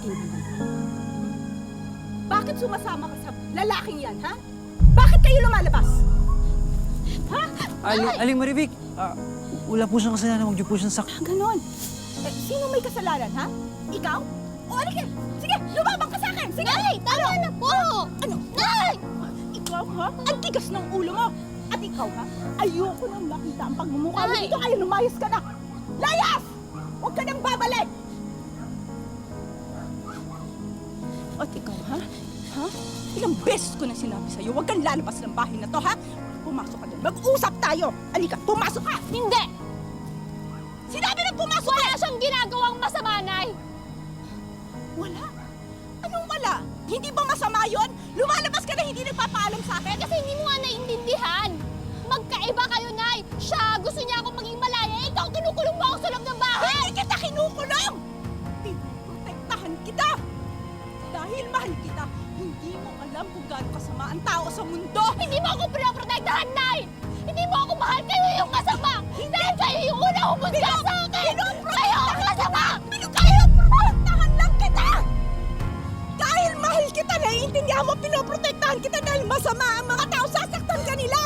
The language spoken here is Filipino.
naiintindihan ko. Bakit sumasama ka sa lalaking yan, ha? Bakit kayo lumalabas? Ha? Aling Maribik, wala po siyang kasalanan, huwag niyo po siyang Ganon. Sino may kasalanan, ha? Ikaw? O, alika! Sige, lumabang ka sa akin! Sige! Nay! Tama na po! Ano? Nay! Ikaw, ha? Ang tigas ng ulo mo! At ikaw, ha? Ayoko nang makita ang pagmumukha mo Ay! dito kaya lumayas ka na! Layas! Huwag ka nang babalik! At ikaw, ha? Ha? Ilang beses ko na sinabi sa'yo, huwag kang lalabas ng bahay na to, ha? Pumasok ka doon. Mag-usap tayo! Alika, pumasok ka! Hindi! Sinabi na pumasok ka! Wala siyang ginagawang masama, Nay! Wala? Anong wala? Hindi ba masama yon? Lumalabas ka na hindi nagpapaalam sa akin? Kasi hindi mo nga naiintindihan! Magkaiba kayo, Nay! Siya, gusto niya akong maging malaya. Ikaw, kinukulong mo ako sa loob ng bahay! Hindi kita kinukulong! Pinoprotektahan kita! Dahil mahal kita, hindi mo alam kung gaano kasama ang tao sa mundo! Hindi mo ako pinaprotektahan, Nay! Hindi mo ako mahal! Kayo yung masama! Dahil kayo yung una humusga sa akin! Kayo ang masama! Pinoprotektahan lang kita! Dahil mahal kita, naiintindihan mo, pinoprotektahan kita dahil masama ang mga tao, sasaktan ka nila!